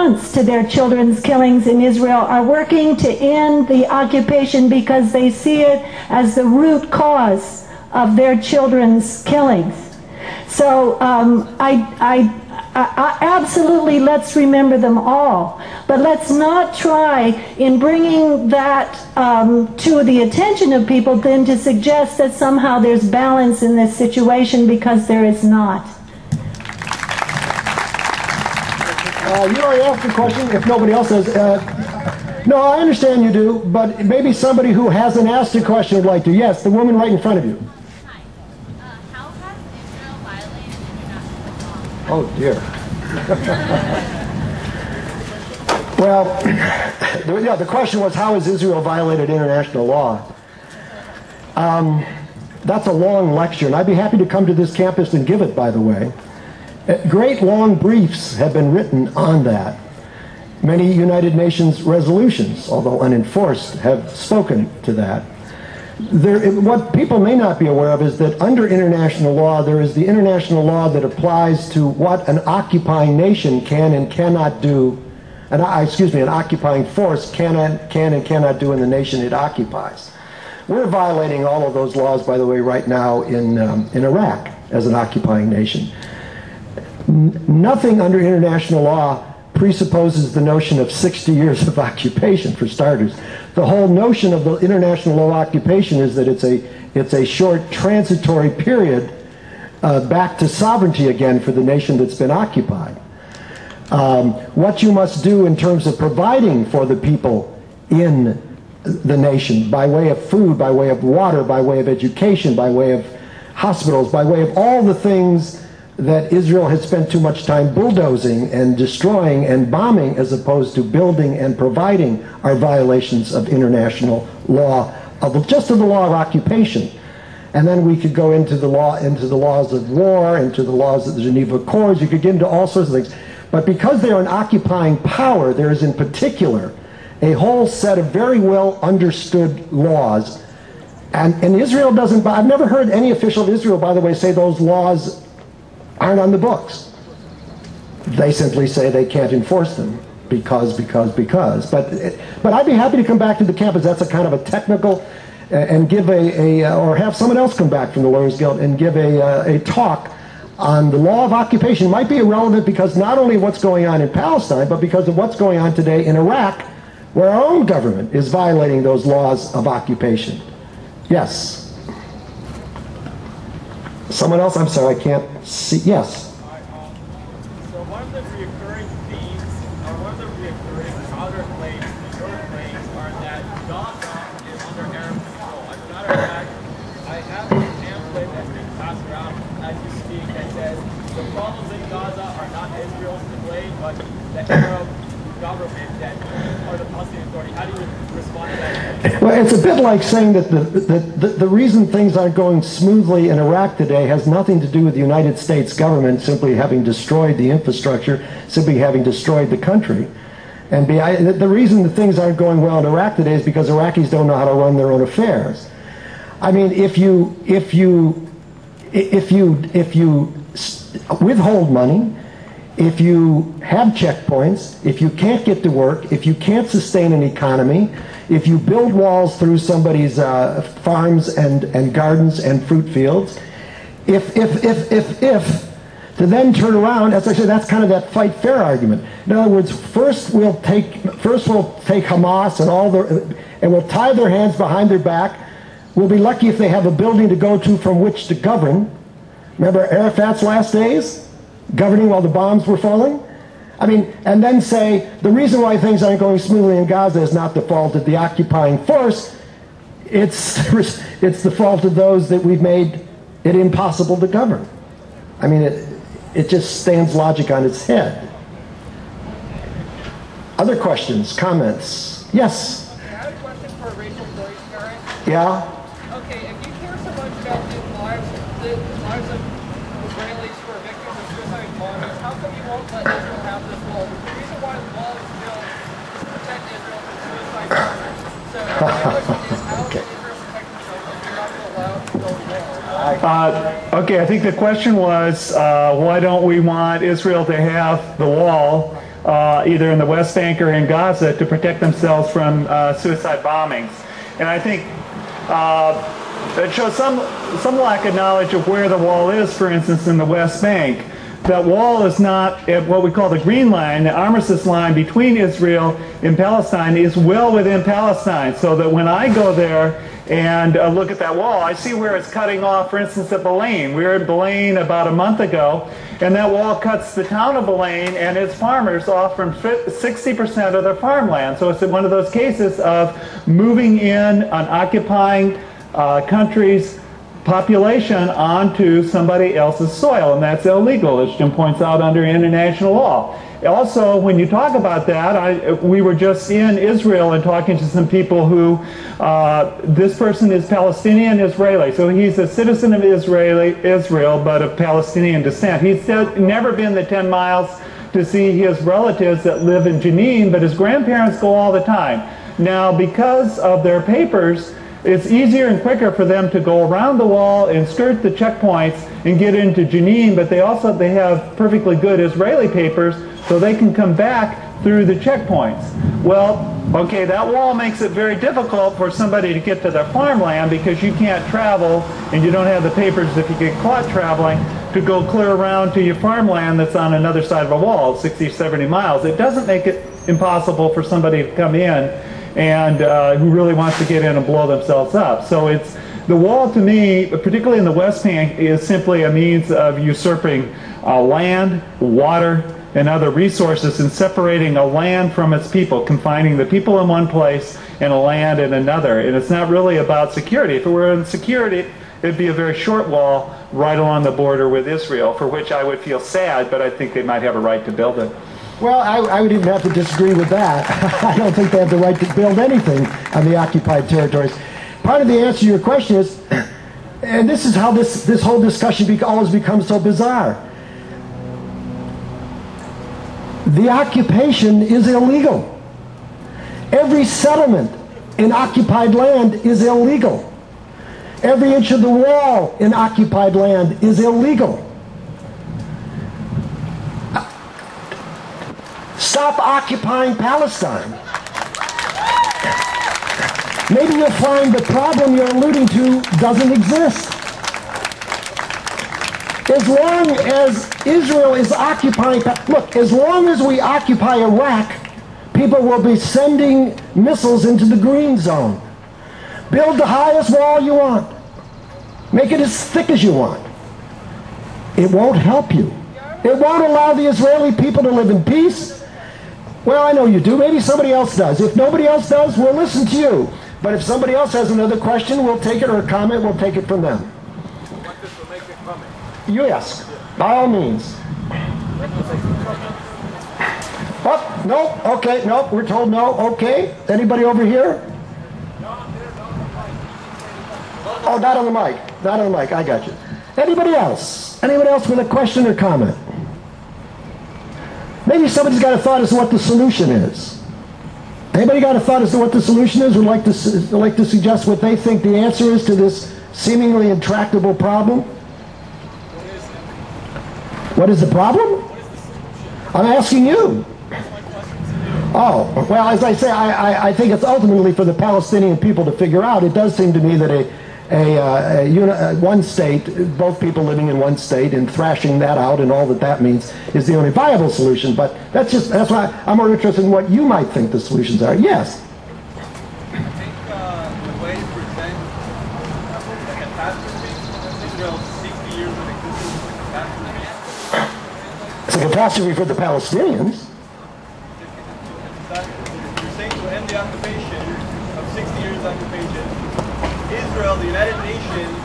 response to their children's killings in Israel are working to end the occupation because they see it as the root cause of their children's killings. So absolutely, let's remember them all. But let's not try, in bringing that to the attention of people, then to suggest that somehow there's balance in this situation, because there is not. You already asked the question, if nobody else has. No, I understand you do, but maybe somebody who hasn't asked a question would like to. Yes, the woman right in front of you. Hi. How has Israel violated international law? Oh, dear. Well, yeah, the question was, how has Israel violated international law? That's a long lecture, and I'd be happy to come to this campus and give it, by the way. Great long briefs have been written on that. Many United Nations resolutions, although unenforced, have spoken to that. What people may not be aware of is that under international law, there is the international law that applies to what an occupying nation can and cannot do, an occupying force can and cannot do in the nation it occupies. We're violating all of those laws, by the way, right now in Iraq as an occupying nation. Nothing under international law presupposes the notion of 60 years of occupation, for starters. The whole notion of the international law occupation is that it's a short transitory period back to sovereignty again for the nation that's been occupied. What you must do in terms of providing for the people in the nation, by way of food, by way of water, by way of education, by way of hospitals, by way of all the things that Israel has spent too much time bulldozing and destroying and bombing, as opposed to building and providing, are violations of international law, just of the law of occupation. And then we could go into the laws of war, into the laws of the Geneva Accords. You could get into all sorts of things. But because they're an occupying power, there is in particular a whole set of very well understood laws. And Israel doesn't, I've never heard any official of Israel, by the way, say those laws aren't on the books. They simply say they can't enforce them because. But I'd be happy to come back to the campus. That's a kind of a technical, and give or have someone else come back from the Lawyers Guild and give a talk on the law of occupation. It might be irrelevant because not only what's going on in Palestine, but because of what's going on today in Iraq, where our own government is violating those laws of occupation. Yes. Someone else? I'm sorry, I can't see. Yes. So one of the recurring themes, or one of the recurring counterclaims to your claims, are that Gaza is under Arab control. As a matter of fact, I have a pamphlet that's being passed around as you speak that says the problems in Gaza are not Israel's to blame, but the Arab government that are the Palestinian Authority. How do you respond to that? Well, it's a bit like saying that the reason things aren't going smoothly in Iraq today has nothing to do with the United States government simply having destroyed the infrastructure, simply having destroyed the country. And the reason that things aren't going well in Iraq today is because Iraqis don't know how to run their own affairs. I mean, if you withhold money, if you have checkpoints, if you can't get to work, if you can't sustain an economy, if you build walls through somebody's farms and gardens and fruit fields, if, to then turn around, as I said, that's kind of that fight fair argument. In other words, first we'll take Hamas and we'll tie their hands behind their back. We'll be lucky if they have a building to go to from which to govern. Remember Arafat's last days? Governing while the bombs were falling? I mean, and then say, the reason why things aren't going smoothly in Gaza is not the fault of the occupying force, it's the fault of those that we've made it impossible to govern. I mean, it just stands logic on its head. Other questions, comments? Yes? I have a question for Rachel Corrie. Yeah? Okay, if you care so much about the lives of Israelis who are victims of suicide bombings, how come you won't let Israel have this wall? The reason why the wall is built is to protect Israel from suicide bombers. So the question is, how can Israel protect itself if you're not going to allow it to go there? Okay, I think the question was, why don't we want Israel to have the wall? either in the West Bank or in Gaza to protect themselves from suicide bombings. And I think it shows some lack of knowledge of where the wall is, for instance, in the West Bank. That wall is not at what we call the green line, the armistice line between Israel and Palestine is well within Palestine, so that when I go there and look at that wall, I see where it's cutting off, for instance, at Belaine. We were at Belaine about a month ago, and that wall cuts the town of Belaine and its farmers off from 60% of their farmland. So it's one of those cases of moving in an occupying country's population onto somebody else's soil, and that's illegal, as Jim points out, under international law. Also, when you talk about that, we were just in Israel and talking to some people who, this person is Palestinian Israeli, so he's a citizen of Israel, but of Palestinian descent. He's never been the 10 miles to see his relatives that live in Jenin, but his grandparents go all the time. Now, because of their papers, it's easier and quicker for them to go around the wall and skirt the checkpoints and get into Jenin, but they have perfectly good Israeli papers, so they can come back through the checkpoints. Well, okay, that wall makes it very difficult for somebody to get to their farmland because you can't travel and you don't have the papers if you get caught traveling to go clear around to your farmland that's on another side of a wall, 60, 70 miles. It doesn't make it impossible for somebody to come in and who really wants to get in and blow themselves up. So it's the wall, to me, particularly in the West Bank, is simply a means of usurping land, water, and other resources and separating a land from its people, confining the people in one place and a land in another. And it's not really about security. If it were in security, it'd be a very short wall right along the border with Israel, for which I would feel sad, but I think they might have a right to build it. Well, I would even have to disagree with that. I don't think they have the right to build anything on the occupied territories. Part of the answer to your question is, and this is how this whole discussion always becomes so bizarre. The occupation is illegal. Every settlement in occupied land is illegal. Every inch of the wall in occupied land is illegal. Stop occupying Palestine. Maybe you'll find the problem you're alluding to doesn't exist. As long as Israel is occupying, look, as long as we occupy Iraq, people will be sending missiles into the green zone. Build the highest wall you want. Make it as thick as you want. It won't help you. It won't allow the Israeli people to live in peace. Well, I know you do. Maybe somebody else does. If nobody else does, we'll listen to you. But if somebody else has another question, we'll take it, or a comment, we'll take it from them. You ask, by all means. Oh, no, okay, no, we're told no, okay. Anybody over here? Oh, not on the mic, not on the mic, I got you. Anybody else? Anybody else with a question or comment? Maybe somebody's got a thought as to what the solution is. Anybody got a thought as to what the solution is? Would like to suggest what they think the answer is to this seemingly intractable problem? What is the problem? I'm asking you. Oh, well, as I say, I think it's ultimately for the Palestinian people to figure out. It does seem to me that one state, both people living in one state and thrashing that out and all that means is the only viable solution. But that's why I'm more interested in what you might think the solutions are. Yes? I think the way to present the catastrophe, Israel's 60 years of existence is a catastrophe. It's a catastrophe for the Palestinians. You're saying to end the occupation of 60 years of occupation, Israel, the United Nations,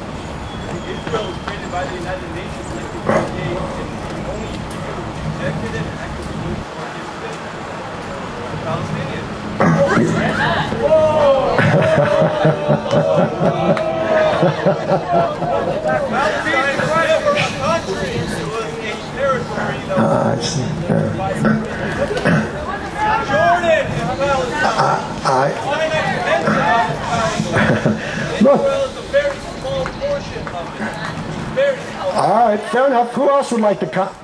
Israel was created by the United Nations in 1948, and the only people who rejected it and actively moved against it were the Palestinians. Palestine was never a country, it was a territory that was Jordan is Palestine. Look. Israel is a very small portion of it. Very small. All right, fair enough. Who else would like to comment?